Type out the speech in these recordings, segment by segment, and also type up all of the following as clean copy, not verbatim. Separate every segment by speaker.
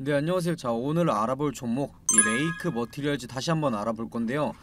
Speaker 1: 네, 안녕하세요. 자, 오늘 알아볼 종목 이 레이크 머티리얼즈 다시 한번 알아볼 건데요.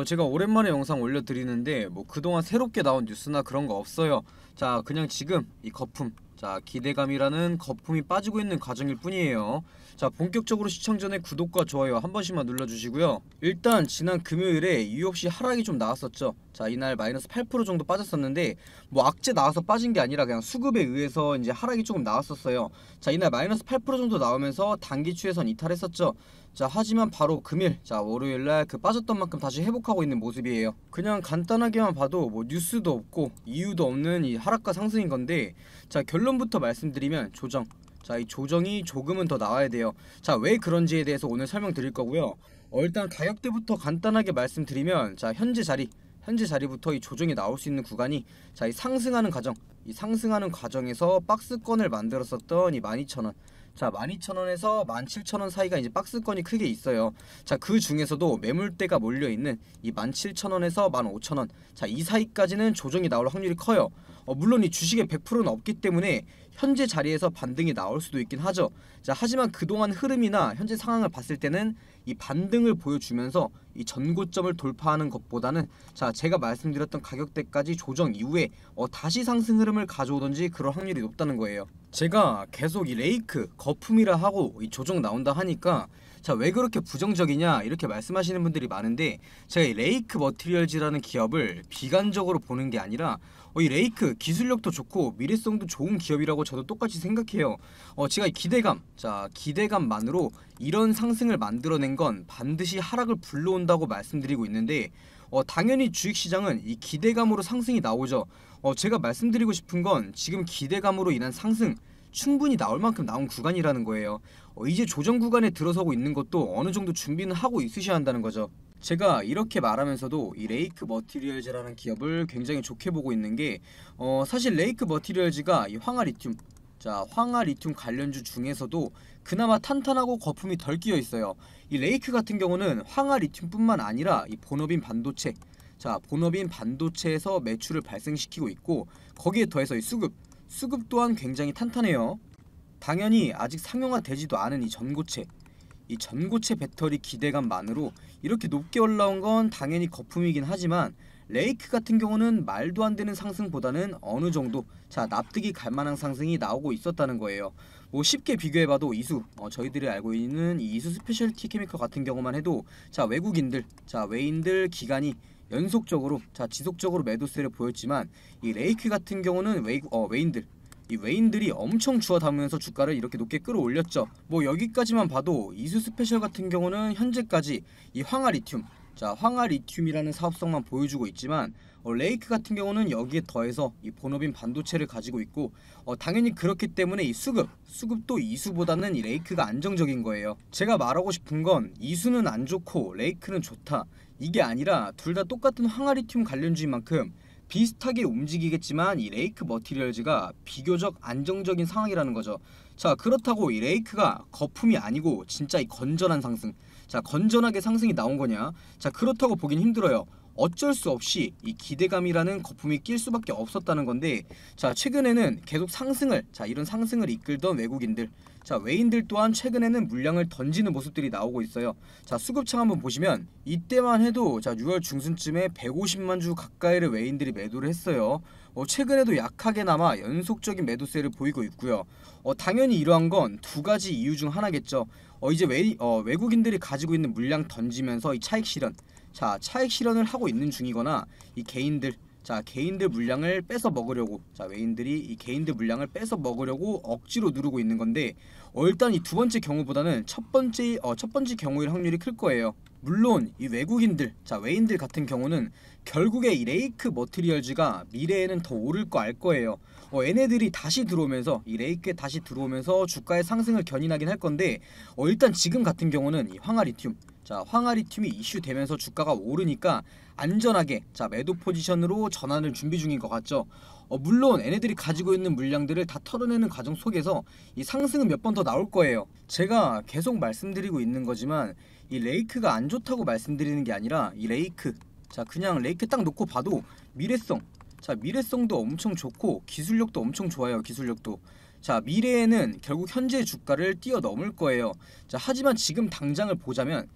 Speaker 1: 제가 오랜만에 영상 올려드리는데 뭐 그동안 새롭게 나온 뉴스나 그런 거 없어요. 자, 그냥 지금 이 거품, 자, 기대감이라는 거품이 빠지고 있는 과정일 뿐이에요. 자, 본격적으로 시청 전에 구독과 좋아요 한 번씩만 눌러주시고요. 일단 지난 금요일에 이유 없이 하락이 좀 나왔었죠. 자, 이날 마이너스 8% 정도 빠졌었는데 뭐 악재 나와서 빠진 게 아니라 그냥 수급에 의해서 이제 하락이 조금 나왔었어요. 자, 이날 마이너스 8% 정도 나오면서 단기 추세선 이탈했었죠. 자, 하지만 바로 금일, 자, 월요일날 그 빠졌던 만큼 다시 회복하고 있는 모습이에요. 그냥 간단하게만 봐도 뭐 뉴스도 없고 이유도 없는 이 하락과 상승인 건데, 자, 결론부터 말씀드리면 조정. 자, 이 조정이 조금은 더 나와야 돼요. 자, 왜 그런지에 대해서 오늘 설명드릴 거고요. 일단 가격대부터 간단하게 말씀드리면, 자, 현재 자리부터 이 조정이 나올 수 있는 구간이, 자, 이 상승하는 과정, 이 상승하는 과정에서 박스권을 만들었었던 이 12,000원, 자, 12,000원에서 17,000원 사이가 이제 박스권이 크게 있어요. 자, 그 중에서도 매물대가 몰려있는 이 17,000원에서 15,000원, 자, 이 사이까지는 조정이 나올 확률이 커요. 물론 이 주식의 100%는 없기 때문에 현재 자리에서 반등이 나올 수도 있긴 하죠. 자, 하지만 그동안 흐름이나 현재 상황을 봤을 때는 이 반등을 보여주면서 이 전고점을 돌파하는 것보다는, 자, 제가 말씀드렸던 가격대까지 조정 이후에 다시 상승 흐름을 가져오던지 그럴 확률이 높다는 거예요. 제가 계속 이 레이크 거품이라 하고 이 조정 나온다 하니까, 자, 왜 그렇게 부정적이냐 이렇게 말씀하시는 분들이 많은데, 제가 이 레이크 머티리얼즈라는 기업을 비관적으로 보는 게 아니라 이 레이크 기술력도 좋고 미래성도 좋은 기업이라고 저도 똑같이 생각해요. 제가 이 기대감, 자, 기대감만으로 이런 상승을 만들어낸 건 반드시 하락을 불러온다고 말씀드리고 있는데, 당연히 주식시장은 이 기대감으로 상승이 나오죠. 제가 말씀드리고 싶은 건 지금 기대감으로 인한 상승 충분히 나올 만큼 나온 구간이라는 거예요. 이제 조정 구간에 들어서고 있는 것도 어느 정도 준비는 하고 있으셔야 한다는 거죠. 제가 이렇게 말하면서도 이 레이크 머티리얼즈라는 기업을 굉장히 좋게 보고 있는 게, 사실 레이크 머티리얼즈가 이 황화리튬, 자, 황화리튬 관련주 중에서도 그나마 탄탄하고 거품이 덜 끼어 있어요. 이 레이크 같은 경우는 황화리튬뿐만 아니라 이 본업인 반도체, 자, 본업인 반도체에서 매출을 발생시키고 있고, 거기에 더해서 이 수급 또한 굉장히 탄탄해요. 당연히 아직 상용화되지도 않은 이 전고체 배터리 기대감만으로 이렇게 높게 올라온 건 당연히 거품이긴 하지만, 레이크 같은 경우는 말도 안 되는 상승보다는 어느 정도, 자, 납득이 갈 만한 상승이 나오고 있었다는 거예요. 뭐 쉽게 비교해봐도 이수, 저희들이 알고 있는 이 이수 스페셜티 케미컬 같은 경우만 해도, 자, 외국인들, 자, 외인들 기관이 연속적으로, 자, 지속적으로 매도세를 보였지만, 이 레이크 같은 경우는 외인들, 이 외인들이 엄청 주워 담으면서 주가를 이렇게 높게 끌어올렸죠. 뭐 여기까지만 봐도 이수 스페셜 같은 경우는 현재까지 이 황화리튬, 자, 황화리튬이라는 사업성만 보여주고 있지만, 레이크 같은 경우는 여기에 더해서 이 본업인 반도체를 가지고 있고, 당연히 그렇기 때문에 이 수급도 이수보다는 이 레이크가 안정적인 거예요. 제가 말하고 싶은 건 이수는 안 좋고 레이크는 좋다, 이게 아니라 둘 다 똑같은 황화리튬 관련주인 만큼 비슷하게 움직이겠지만 이 레이크 머티리얼즈가 비교적 안정적인 상황이라는 거죠. 자, 그렇다고 이 레이크가 거품이 아니고 진짜 이 건전한 상승, 자, 건전하게 상승이 나온 거냐? 자, 그렇다고 보긴 힘들어요. 어쩔 수 없이 이 기대감이라는 거품이 낄 수밖에 없었다는 건데, 자, 최근에는 계속 상승을, 자, 이런 상승을 이끌던 외국인들, 자, 외인들 또한 최근에는 물량을 던지는 모습들이 나오고 있어요. 자, 수급창 한번 보시면 이때만 해도, 자, 6월 중순쯤에 150만 주 가까이를 외인들이 매도를 했어요. 최근에도 약하게나마 연속적인 매도세를 보이고 있고요. 당연히 이러한 건 두 가지 이유 중 하나겠죠. 이제 외국인들이 가지고 있는 물량 던지면서 이 차익 실현, 자, 차익 실현을 하고 있는 중이거나, 이 개인들, 자, 개인들 물량을 뺏어 먹으려고, 자, 외인들이 이 개인들 물량을 뺏어 먹으려고 억지로 누르고 있는 건데, 일단 이 두 번째 경우보다는 첫 번째 경우일 확률이 클 거예요. 물론 이 외국인들, 자, 외인들 같은 경우는 결국에 이 레이크 머티리얼즈가 미래에는 더 오를 거 알 거예요. 얘네들이 다시 들어오면서, 이 레이크에 다시 들어오면서 주가의 상승을 견인하긴 할 건데, 일단 지금 같은 경우는 이 황화리튬, 자, 황화리튬이 이슈되면서 주가가 오르니까 안전하게, 자, 매도 포지션으로 전환을 준비 중인 것 같죠. 물론 얘네들이 가지고 있는 물량들을 다 털어내는 과정 속에서 이 상승은 몇 번 더 나올 거예요. 제가 계속 말씀드리고 있는 거지만, 이 레이크가 안 좋다고 말씀드리는 게 아니라, 이 레이크, 자, 그냥 레이크 딱 놓고 봐도 미래성, 자, 미래성도 엄청 좋고 기술력도 엄청 좋아요. 기술력도. 자, 미래에는 결국 현재 주가를 뛰어넘을 거예요. 자, 하지만 지금 당장을 보자면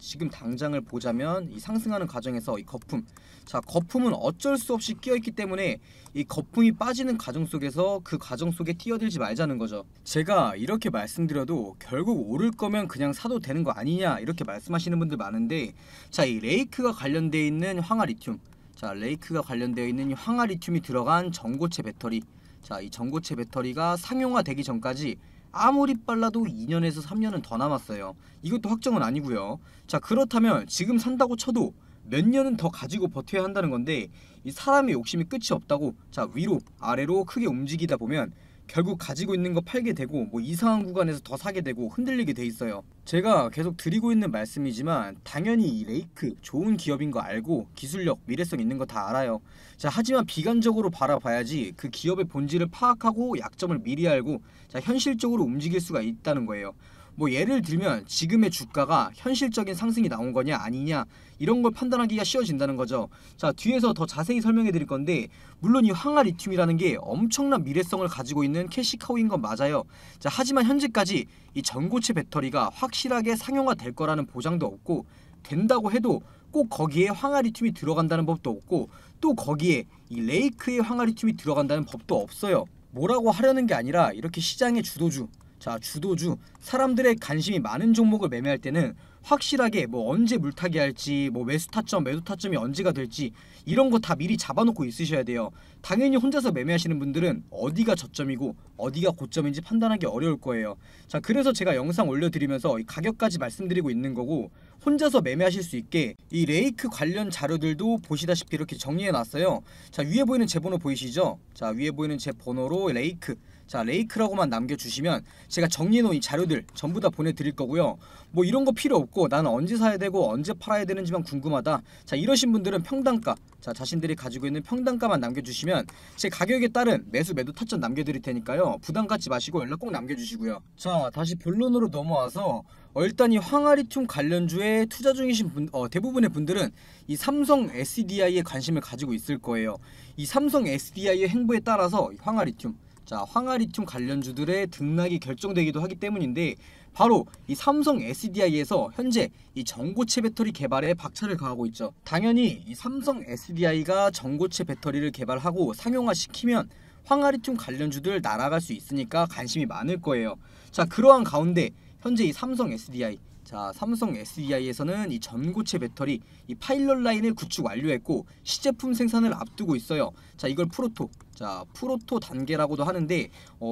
Speaker 1: 이 상승하는 과정에서 이 거품, 자, 거품은 어쩔 수 없이 끼어있기 때문에 이 거품이 빠지는 과정 속에서 그 과정 속에 뛰어들지 말자는 거죠. 제가 이렇게 말씀드려도 결국 오를 거면 그냥 사도 되는 거 아니냐 이렇게 말씀하시는 분들 많은데, 자, 이 레이크가 관련되어 있는 황화리튬, 자, 레이크가 관련되어 있는 이 황화리튬이 들어간 전고체 배터리, 자, 이 전고체 배터리가 상용화되기 전까지 아무리 빨라도 2년에서 3년은 더 남았어요. 이것도 확정은 아니고요. 자, 그렇다면 지금 산다고 쳐도 몇 년은 더 가지고 버텨야 한다는 건데, 이 사람의 욕심이 끝이 없다고, 자, 위로 아래로 크게 움직이다 보면 결국 가지고 있는 거 팔게 되고 뭐 이상한 구간에서 더 사게 되고 흔들리게 돼 있어요. 제가 계속 드리고 있는 말씀이지만 당연히 이 레이크 좋은 기업인 거 알고 기술력, 미래성 있는 거 다 알아요. 자, 하지만 비관적으로 바라봐야지 그 기업의 본질을 파악하고 약점을 미리 알고, 자, 현실적으로 움직일 수가 있다는 거예요. 뭐 예를 들면 지금의 주가가 현실적인 상승이 나온 거냐 아니냐 이런 걸 판단하기가 쉬워진다는 거죠. 자, 뒤에서 더 자세히 설명해 드릴 건데, 물론 이 황화리튬이라는 게 엄청난 미래성을 가지고 있는 캐시카우인 건 맞아요. 자, 하지만 현재까지 이 전고체 배터리가 확실하게 상용화 될 거라는 보장도 없고, 된다고 해도 꼭 거기에 황화리튬이 들어간다는 법도 없고, 또 거기에 이 레이크의 황화리튬이 들어간다는 법도 없어요. 뭐라고 하려는 게 아니라 이렇게 시장의 주도주, 자, 주도주, 사람들의 관심이 많은 종목을 매매할 때는 확실하게 뭐 언제 물타기 할지, 뭐 매수 타점, 매도 타점이 언제가 될지 이런 거 다 미리 잡아놓고 있으셔야 돼요. 당연히 혼자서 매매하시는 분들은 어디가 저점이고 어디가 고점인지 판단하기 어려울 거예요. 자, 그래서 제가 영상 올려드리면서 이 가격까지 말씀드리고 있는 거고, 혼자서 매매하실 수 있게 이 레이크 관련 자료들도 보시다시피 이렇게 정리해놨어요. 자, 위에 보이는 제 번호 보이시죠? 자, 위에 보이는 제 번호로 레이크, 자, 레이크라고만 남겨주시면 제가 정리해놓은 이 자료들 전부 다 보내드릴 거고요. 뭐 이런 거 필요 없고 나는 언제 사야 되고 언제 팔아야 되는지만 궁금하다, 자, 이러신 분들은 평단가, 자, 자신들이 가지고 있는 평단가만 남겨주시면 제 가격에 따른 매수 매도 타점 남겨드릴 테니까요. 부담 갖지 마시고 연락 꼭 남겨주시고요. 자, 다시 본론으로 넘어와서 일단 이 황화리튬 관련주에 투자 중이신 대부분의 분들은 이 삼성 SDI에 관심을 가지고 있을 거예요. 이 삼성 SDI의 행보에 따라서 이 황화리튬, 자, 황화리튬 관련주들의 등락이 결정되기도 하기 때문인데, 바로 이 삼성 SDI에서 현재 이 전고체 배터리 개발에 박차를 가하고 있죠. 당연히 이 삼성 SDI가 전고체 배터리를 개발하고 상용화시키면 황화리튬 관련주들 날아갈 수 있으니까 관심이 많을 거예요. 자, 그러한 가운데 현재 이 삼성 SDI, 자, 삼성 SDI에서는 이 전고체 배터리 이 파일럿 라인을 구축 완료했고 시제품 생산을 앞두고 있어요. 자, 이걸 프로토, 자, 프로토 단계라고도 하는데,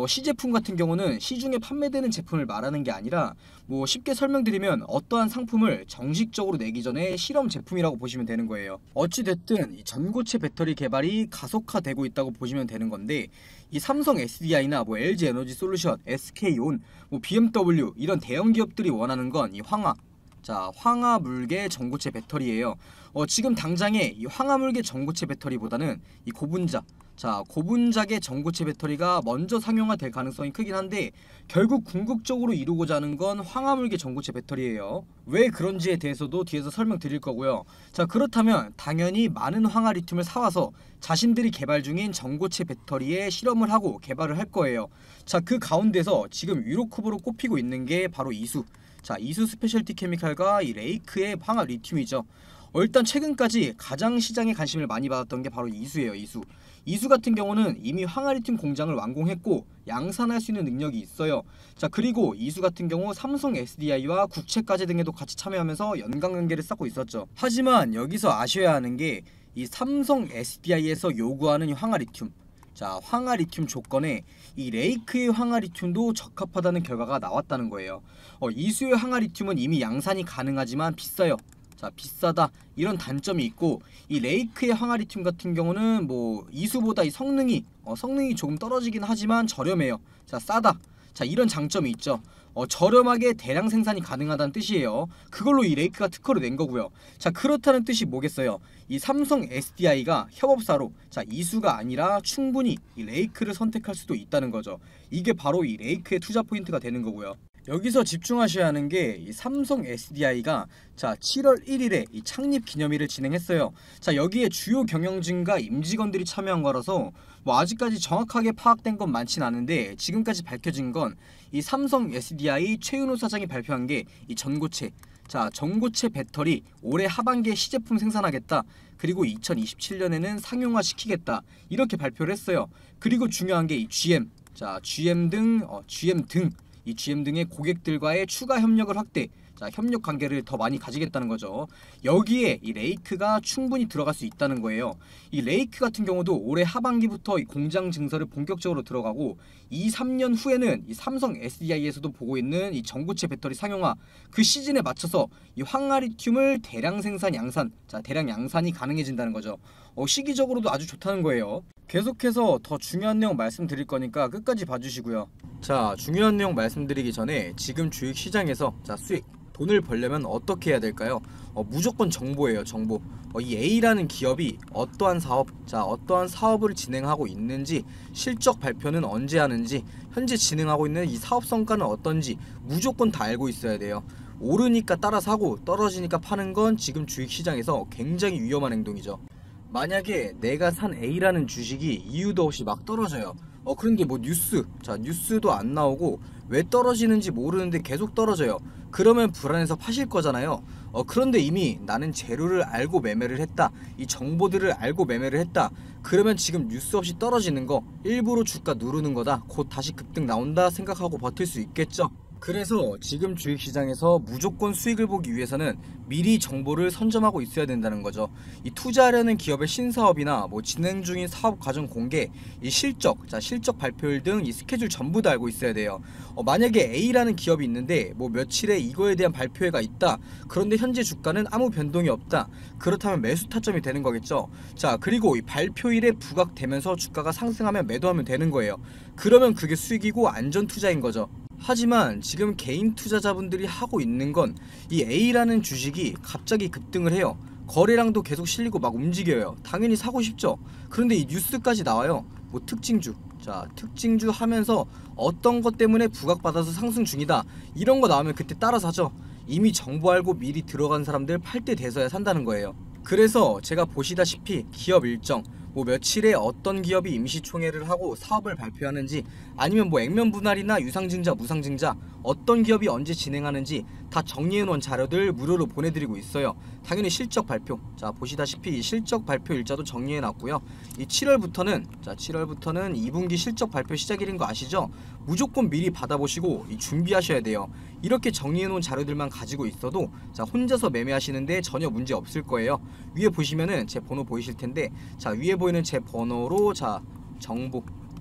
Speaker 1: 시제품 같은 경우는 시중에 판매되는 제품을 말하는 게 아니라, 뭐 쉽게 설명드리면 어떠한 상품을 정식적으로 내기 전에 실험 제품이라고 보시면 되는 거예요. 어찌됐든 이 전고체 배터리 개발이 가속화되고 있다고 보시면 되는 건데, 이 삼성 SDI나 뭐 LG 에너지 솔루션, SK온, 뭐 BMW 이런 대형 기업들이 원하는 건 이 황화, 자, 황화물계 전고체 배터리예요. 지금 당장에 이 황화물계 전고체 배터리보다는 이 고분자, 자, 고분자계 전고체 배터리가 먼저 상용화될 가능성이 크긴 한데, 결국 궁극적으로 이루고자 하는 건 황화물계 전고체 배터리예요. 왜 그런지에 대해서도 뒤에서 설명드릴 거고요. 자, 그렇다면 당연히 많은 황화리튬을 사와서 자신들이 개발 중인 전고체 배터리에 실험을 하고 개발을 할 거예요. 자, 그 가운데서 지금 유로컵으로 꼽히고 있는 게 바로 이수, 자, 이수 스페셜티 케미칼과 이 레이크의 황화리튬이죠. 일단 최근까지 가장 시장에 관심을 많이 받았던 게 바로 이수예요. 이수 같은 경우는 이미 황화리튬 공장을 완공했고 양산할 수 있는 능력이 있어요. 자, 그리고 이수 같은 경우 삼성 SDI와 국채과제 등에도 같이 참여하면서 연관관계를 쌓고 있었죠. 하지만 여기서 아셔야 하는 게 이 삼성 SDI에서 요구하는 이 황화리튬, 자, 황화리튬 조건에 이 레이크의 황화리튬도 적합하다는 결과가 나왔다는 거예요. 이수의 황화리튬은 이미 양산이 가능하지만 비싸요. 자, 비싸다 이런 단점이 있고, 이 레이크의 황화리튬 같은 경우는 뭐 이수보다 이 성능이 조금 떨어지긴 하지만 저렴해요. 자, 싸다, 자, 이런 장점이 있죠. 저렴하게 대량 생산이 가능하다는 뜻이에요. 그걸로 이 레이크가 특허를 낸 거고요. 자, 그렇다는 뜻이 뭐겠어요? 이 삼성 SDI가 협업사로, 자, 이수가 아니라 충분히 이 레이크를 선택할 수도 있다는 거죠. 이게 바로 이 레이크의 투자 포인트가 되는 거고요. 여기서 집중하셔야 하는 게 이 삼성 SDI가 자 7월 1일에 이 창립 기념일을 진행했어요. 자 여기에 주요 경영진과 임직원들이 참여한 거라서 뭐 아직까지 정확하게 파악된 건 많진 않은데 지금까지 밝혀진 건 이 삼성 SDI 최윤호 사장이 발표한 게 이 전고체 자 전고체 배터리 올해 하반기에 시제품 생산하겠다. 그리고 2027년에는 상용화 시키겠다. 이렇게 발표를 했어요. 그리고 중요한 게 이 GM 자 GM 등의 고객들과의 추가 협력을 확대 자 협력 관계를 더 많이 가지겠다는 거죠. 여기에 이 레이크가 충분히 들어갈 수 있다는 거예요. 이 레이크 같은 경우도 올해 하반기부터 이 공장 증설을 본격적으로 들어가고 2-3년 후에는 이 삼성 SDI에서도 보고 있는 이 전고체 배터리 상용화 그 시즌에 맞춰서 이 황화리튬을 대량 생산 양산 자 대량 양산이 가능해진다는 거죠. 시기적으로도 아주 좋다는 거예요. 계속해서 더 중요한 내용 말씀드릴 거니까 끝까지 봐주시고요. 자 중요한 내용 말씀드리기 전에 지금 주식시장에서 자 수익 돈을 벌려면 어떻게 해야 될까요? 무조건 정보예요. 정보. 이 A라는 기업이 어떠한 사업을 진행하고 있는지, 실적 발표는 언제 하는지, 현재 진행하고 있는 이 사업 성과는 어떤지 무조건 다 알고 있어야 돼요. 오르니까 따라 사고 떨어지니까 파는 건 지금 주식시장에서 굉장히 위험한 행동이죠. 만약에 내가 산 A라는 주식이 이유도 없이 막 떨어져요. 그런데 뭐 뉴스도 안 나오고 왜 떨어지는지 모르는데 계속 떨어져요. 그러면 불안해서 파실 거잖아요. 그런데 이미 나는 재료를 알고 매매를 했다. 이 정보들을 알고 매매를 했다. 그러면 지금 뉴스 없이 떨어지는 거 일부러 주가 누르는 거다. 곧 다시 급등 나온다 생각하고 버틸 수 있겠죠. 그래서 지금 주식시장에서 무조건 수익을 보기 위해서는 미리 정보를 선점하고 있어야 된다는 거죠. 이 투자하려는 기업의 신사업이나 뭐 진행 중인 사업 과정 공개, 이 실적 발표일 등 이 스케줄 전부 다 알고 있어야 돼요. 만약에 A라는 기업이 있는데 뭐 며칠에 이거에 대한 발표회가 있다. 그런데 현재 주가는 아무 변동이 없다. 그렇다면 매수 타점이 되는 거겠죠. 자 그리고 이 발표일에 부각되면서 주가가 상승하면 매도하면 되는 거예요. 그러면 그게 수익이고 안전 투자인 거죠. 하지만 지금 개인 투자자분들이 하고 있는 건 이 A라는 주식이 갑자기 급등을 해요. 거래량도 계속 실리고 막 움직여요. 당연히 사고 싶죠. 그런데 이 뉴스까지 나와요. 뭐 특징주 하면서 어떤 것 때문에 부각받아서 상승 중이다. 이런 거 나오면 그때 따라 사죠. 이미 정보 알고 미리 들어간 사람들 팔 때 돼서야 산다는 거예요. 그래서 제가 보시다시피 기업 일정 뭐 며칠에 어떤 기업이 임시총회를 하고 사업을 발표하는지 아니면 뭐 액면 분할이나 유상증자 무상증자 어떤 기업이 언제 진행하는지 다 정리해놓은 자료들 무료로 보내드리고 있어요. 당연히 실적 발표 자 보시다시피 실적 발표 일자도 정리해놨고요. 이 7월부터는 2분기 실적 발표 시작일인 거 아시죠? 무조건 미리 받아보시고 준비하셔야 돼요. 이렇게 정리해놓은 자료들만 가지고 있어도 자 혼자서 매매하시는데 전혀 문제 없을 거예요. 위에 보시면은 제 번호 보이실 텐데 자 위에 보이는 제 번호로 자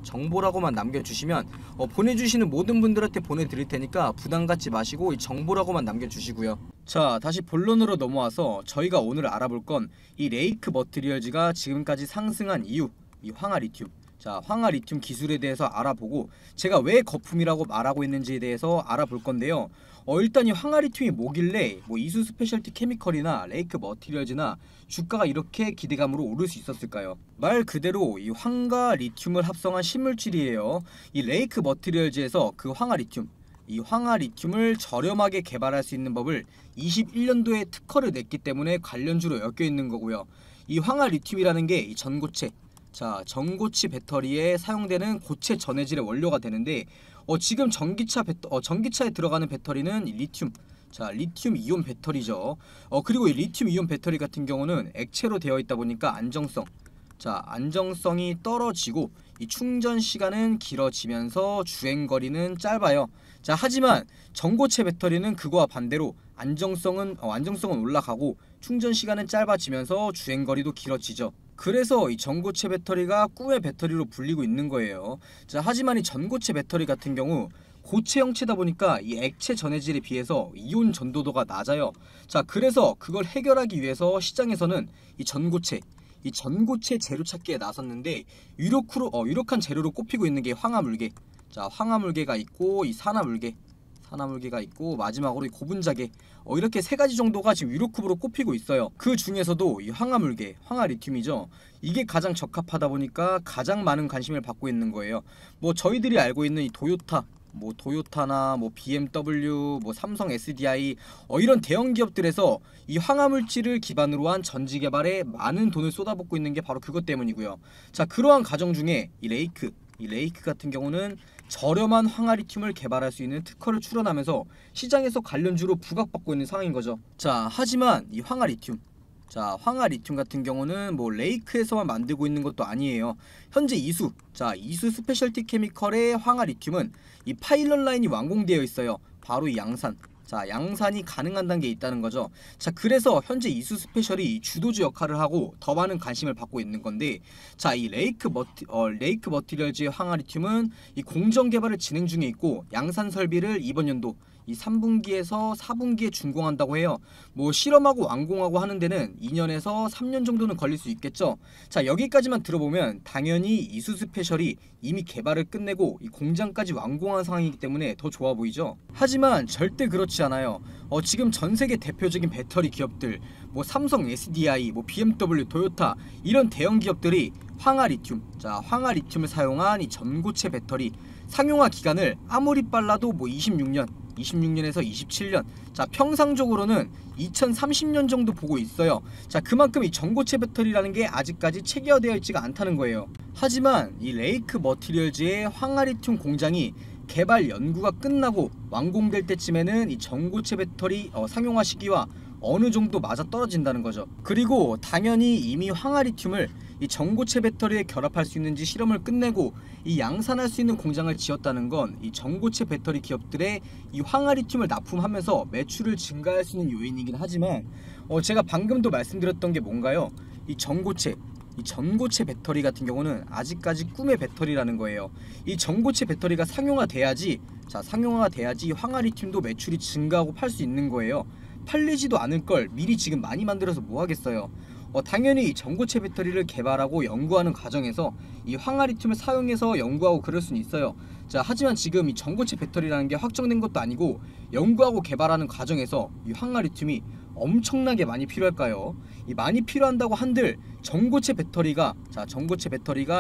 Speaker 1: 정보라고만 남겨주시면 보내주시는 모든 분들한테 보내드릴 테니까 부담 갖지 마시고 이 정보라고만 남겨주시고요. 자 다시 본론으로 넘어와서 저희가 오늘 알아볼 건 이 레이크 머티리얼즈가 지금까지 상승한 이유 이 황화리튬 자 황화리튬 기술에 대해서 알아보고 제가 왜 거품이라고 말하고 있는지에 대해서 알아볼 건데요. 일단 이 황화리튬이 뭐길래 뭐 이수 스페셜티 케미컬이나 레이크 머티리얼즈나 주가가 이렇게 기대감으로 오를 수 있었을까요? 말 그대로 이 황과 리튬을 합성한 신물질이에요. 이 레이크 머티리얼즈에서 그 황화리튬 이 황화리튬을 저렴하게 개발할 수 있는 법을 21년도에 특허를 냈기 때문에 관련주로 엮여 있는 거고요. 이 황화리튬이라는 게 이 전고체 전고체 배터리에 사용되는 고체 전해질의 원료가 되는데 지금 전기차에 들어가는 배터리는 리튬 리튬 이온 배터리죠. 그리고 이 리튬 이온 배터리 같은 경우는 액체로 되어 있다 보니까 안정성이 떨어지고 이 충전 시간은 길어지면서 주행거리는 짧아요. 하지만 전고체 배터리는 그거와 반대로 안정성은 올라가고 충전 시간은 짧아지면서 주행거리도 길어지죠. 그래서 이 전고체 배터리가 꿈의 배터리로 불리고 있는 거예요. 하지만 이 전고체 배터리 같은 경우 고체 형체다 보니까 이 액체 전해질에 비해서 이온 전도도가 낮아요. 그래서 그걸 해결하기 위해서 시장에서는 이 전고체 재료 찾기에 나섰는데 유력한 재료로 꼽히고 있는 게 황화물계. 황화물계가 있고 이 산화물계가 있고 마지막으로 이 고분자계 이렇게 세 가지 정도가 지금 유로컵으로 꼽히고 있어요. 그 중에서도 이 황화물계, 황화리튬이죠. 이게 가장 적합하다 보니까 가장 많은 관심을 받고 있는 거예요. 뭐 저희들이 알고 있는 이 뭐 도요타나 뭐 BMW, 뭐 삼성 SDI 이런 대형 기업들에서 이 황화물질을 기반으로 한 전지 개발에 많은 돈을 쏟아붓고 있는 게 바로 그것 때문이고요. 자, 그러한 과정 중에 이 레이크 같은 경우는 저렴한 황화리튬을 개발할 수 있는 특허를 출원하면서 시장에서 관련주로 부각받고 있는 상황인 거죠. 자, 하지만 이 황화리튬 같은 경우는 뭐 레이크에서만 만들고 있는 것도 아니에요. 현재 이수 스페셜티 케미컬의 황화리튬은 이 파일럿 라인이 완공되어 있어요. 바로 이 양산. 자, 양산이 가능한 단계에 있다는 거죠. 자, 그래서 현재 이수 스페셜이 주도주 역할을 하고 더 많은 관심을 받고 있는 건데, 자, 이 레이크 머티리얼즈의 황화리튬은 이 공정 개발을 진행 중에 있고 양산 설비를 이번 연도 이 3분기에서 4분기에 준공한다고 해요. 뭐 실험하고 완공하고 하는 데는 2년에서 3년 정도는 걸릴 수 있겠죠. 자, 여기까지만 들어보면 당연히 이수 스페셜이 이미 개발을 끝내고 이 공장까지 완공한 상황이기 때문에 더 좋아 보이죠. 하지만 절대 그렇지 않아요. 지금 전세계 대표적인 배터리 기업들, 뭐 삼성 SDI, 뭐 BMW, 도요타 이런 대형 기업들이 황화리튬을 사용한 이 전고체 배터리 상용화 기간을 아무리 빨라도 뭐 26년에서 27년, 자, 평상적으로는 2030년 정도 보고 있어요. 자, 그만큼 이 전고체 배터리라는 게 아직까지 체계화되어 있지가 않다는 거예요. 하지만 이 레이크 머티리얼즈의 황화리튬 공장이 개발 연구가 끝나고 완공될 때쯤에는 이 전고체 배터리 상용화 시기와 어느 정도 맞아떨어진다는 거죠. 그리고 당연히 이미 황화리튬을 이 전고체 배터리에 결합할 수 있는지 실험을 끝내고 이 양산할 수 있는 공장을 지었다는 건 이 전고체 배터리 기업들의 이 황화리튬을 납품하면서 매출을 증가할 수 있는 요인이긴 하지만 제가 방금도 말씀드렸던 게 뭔가요? 이 전고체 배터리 같은 경우는 아직까지 꿈의 배터리라는 거예요. 이 전고체 배터리가 상용화돼야지 황화리튬도 매출이 증가하고 팔 수 있는 거예요. 팔리지도 않을 걸 미리 지금 많이 만들어서 뭐 하겠어요. 당연히 이 전고체 배터리를 개발하고 연구하는 과정에서 이 황화리튬을 사용해서 연구하고 그럴 수는 있어요. 자, 하지만 지금 이 전고체 배터리라는 게 확정된 것도 아니고 연구하고 개발하는 과정에서 이 황화리튬이 엄청나게 많이 필요할까요? 이 많이 필요한다고 한들 전고체 배터리가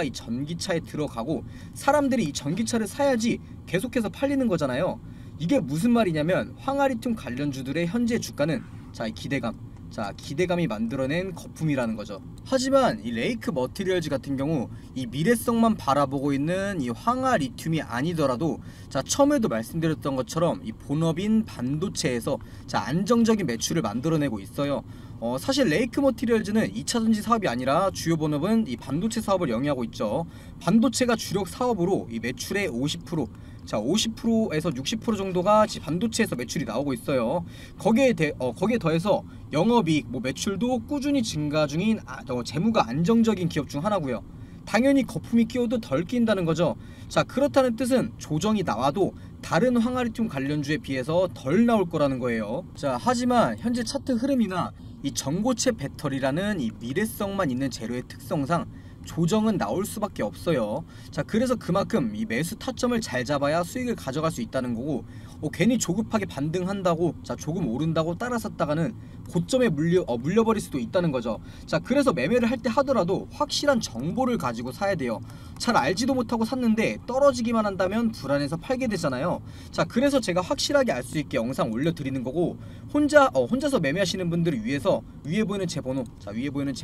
Speaker 1: 이 전기차에 들어가고 사람들이 이 전기차를 사야지 계속해서 팔리는 거잖아요. 이게 무슨 말이냐면 황화리튬 관련주들의 현재 주가는 기대감이 만들어낸 거품이라는 거죠. 하지만 이 레이크 머티리얼즈 같은 경우 이 미래성만 바라보고 있는 이 황화리튬이 아니더라도 처음에도 말씀드렸던 것처럼 이 본업인 반도체에서 안정적인 매출을 만들어내고 있어요. 사실 레이크 머티리얼즈는 2차전지 사업이 아니라 주요 본업은 이 반도체 사업을 영위하고 있죠. 반도체가 주력 사업으로 이 매출의 50%에서 60% 정도가 반도체에서 매출이 나오고 있어요. 거기에 더해서 영업이익, 매출도 꾸준히 증가 중인 재무가 안정적인 기업 중 하나고요. 당연히 거품이 끼어도 덜 끼인다는 거죠. 자, 그렇다는 뜻은 조정이 나와도 다른 황화리튬 관련주에 비해서 덜 나올 거라는 거예요. 자, 하지만 현재 차트 흐름이나 이 전고체 배터리라는 이 미래성만 있는 재료의 특성상 조정은 나올 수밖에 없어요. 자, 그래서 그만큼 이 매수 타점을 잘 잡아야 수익을 가져갈 수 있다는 거고, 괜히 조급하게 반등한다고 조금 오른다고 따라섰다가는 고점에 물려버릴 수도 있다는 거죠. 자, 그래서 매매를 할 때 하더라도 확실한 정보를 가지고 사야 돼요. 잘 알지도 못하고 샀는데 떨어지기만 한다면 불안해서 팔게 되잖아요. 자, 그래서 제가 확실하게 알 수 있게 영상 올려드리는 거고, 혼자서 매매하시는 분들을 위해서 위에 보이는 제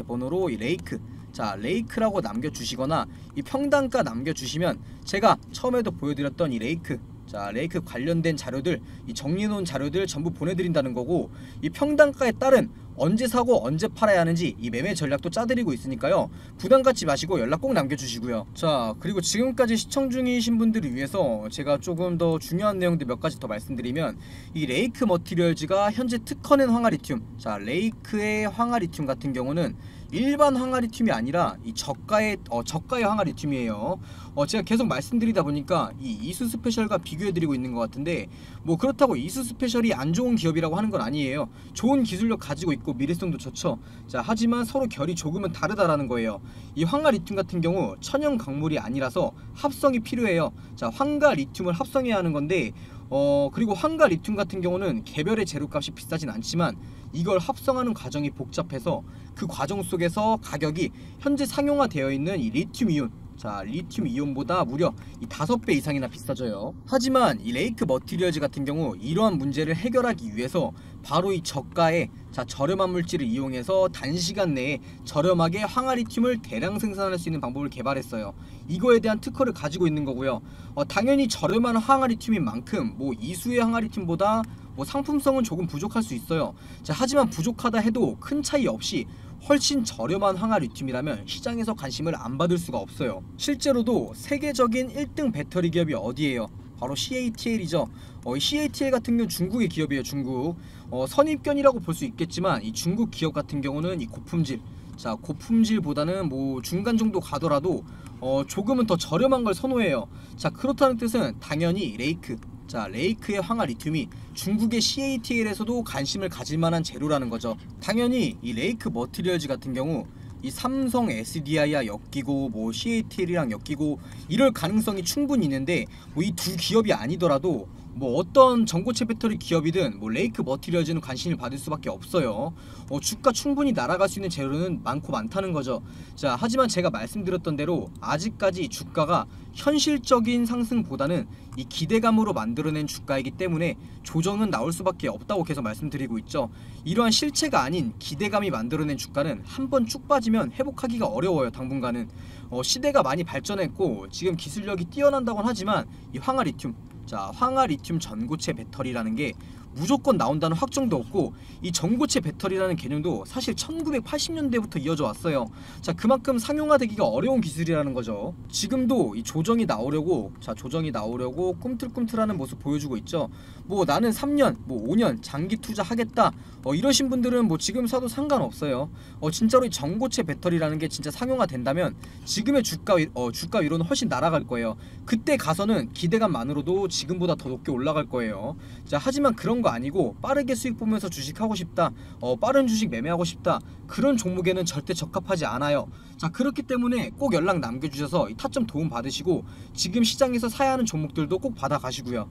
Speaker 1: 번호로 이 레이크라고 남겨주시거나 이 평단가 남겨주시면 제가 처음에도 보여드렸던 이 레이크 관련된 자료들, 이 정리해놓은 자료들 전부 보내드린다는 거고, 이 평단가에 따른 언제 사고 언제 팔아야 하는지 이 매매 전략도 짜드리고 있으니까요. 부담 갖지 마시고 연락 꼭 남겨주시고요. 자, 그리고 지금까지 시청 중이신 분들을 위해서 제가 조금 더 중요한 내용들 몇 가지 더 말씀드리면, 이 레이크 머티리얼즈가 현재 특허낸 황화리튬, 레이크의 황화리튬 같은 경우는 일반 황화리튬이 아니라 이 저가의 황화리튬이에요. 제가 계속 말씀드리다 보니까 이 이수 스페셜과 비교해드리고 있는 것 같은데, 그렇다고 이수 스페셜이 안 좋은 기업이라고 하는 건 아니에요. 좋은 기술력 가지고 있고 미래성도 좋죠. 자, 하지만 서로 결이 조금은 다르다라는 거예요. 이 황화리튬 같은 경우 천연 광물이 아니라서 합성이 필요해요. 자, 황과 리튬을 합성해야 하는 건데, 그리고 황과 리튬 같은 경우는 개별의 재료값이 비싸진 않지만 이걸 합성하는 과정이 복잡해서 그 과정 속에서 가격이 현재 상용화되어 있는 이 리튬이온, 자, 리튬 이온보다 무려 이 5배 이상이나 비싸져요. 하지만 이 레이크 머티리얼즈 같은 경우 이러한 문제를 해결하기 위해서 바로 이 저가의 저렴한 물질을 이용해서 단시간 내에 저렴하게 황화리튬을 대량 생산할 수 있는 방법을 개발했어요. 이거에 대한 특허를 가지고 있는 거고요. 당연히 저렴한 황화리튬인 만큼 이수의 황화리튬보다 상품성은 조금 부족할 수 있어요. 하지만 부족하다 해도 큰 차이 없이 훨씬 저렴한 황화리튬이라면 시장에서 관심을 안 받을 수가 없어요. 실제로도 세계적인 1등 배터리 기업이 어디예요? 바로 CATL이죠. CATL 같은 경우는 중국의 기업이에요. 중국. 선입견이라고 볼 수 있겠지만 이 중국 기업 같은 경우는 이 고품질, 고품질보다는 중간 정도 가더라도 조금은 더 저렴한 걸 선호해요. 그렇다는 뜻은 당연히 레이크의 황화리튬이 중국의 CATL에서도 관심을 가질 만한 재료라는 거죠. 당연히 이 레이크 머티리얼즈 같은 경우 이 삼성 SDI와 엮이고 CATL이랑 엮이고 이럴 가능성이 충분히 있는데 이 두 기업이 아니더라도 어떤 전고체 배터리 기업이든 레이크 머티리얼즈는 관심을 받을 수밖에 없어요. 주가 충분히 날아갈 수 있는 재료는 많다는 거죠. 하지만 제가 말씀드렸던 대로 아직까지 주가가 현실적인 상승보다는 이 기대감으로 만들어낸 주가이기 때문에 조정은 나올 수밖에 없다고 계속 말씀드리고 있죠. 이러한 실체가 아닌 기대감이 만들어낸 주가는 한번 쭉 빠지면 회복하기가 어려워요. 당분간은. 시대가 많이 발전했고 지금 기술력이 뛰어난다고는 하지만 이 황화리튬 전고체 배터리라는 게 무조건 나온다는 확정도 없고 이 전고체 배터리라는 개념도 사실 1980년대부터 이어져 왔어요. 그만큼 상용화되기가 어려운 기술이라는 거죠. 지금도 이 조정이 나오려고 꿈틀꿈틀하는 모습 보여주고 있죠. 나는 3년, 5년 장기 투자하겠다 이러신 분들은 지금 사도 상관없어요. 진짜로 이 전고체 배터리라는 게 진짜 상용화된다면 지금의 주가 위로는 훨씬 날아갈 거예요. 그때 가서는 기대감만으로도 지금보다 더 높게 올라갈 거예요. 하지만 그런 거 아니고 빠르게 수익 보면서 주식하고 싶다, 빠른 주식 매매하고 싶다, 그런 종목에는 절대 적합하지 않아요. 그렇기 때문에 꼭 연락 남겨주셔서 이 타점 도움 받으시고 지금 시장에서 사야 하는 종목들도 꼭 받아 가시고요.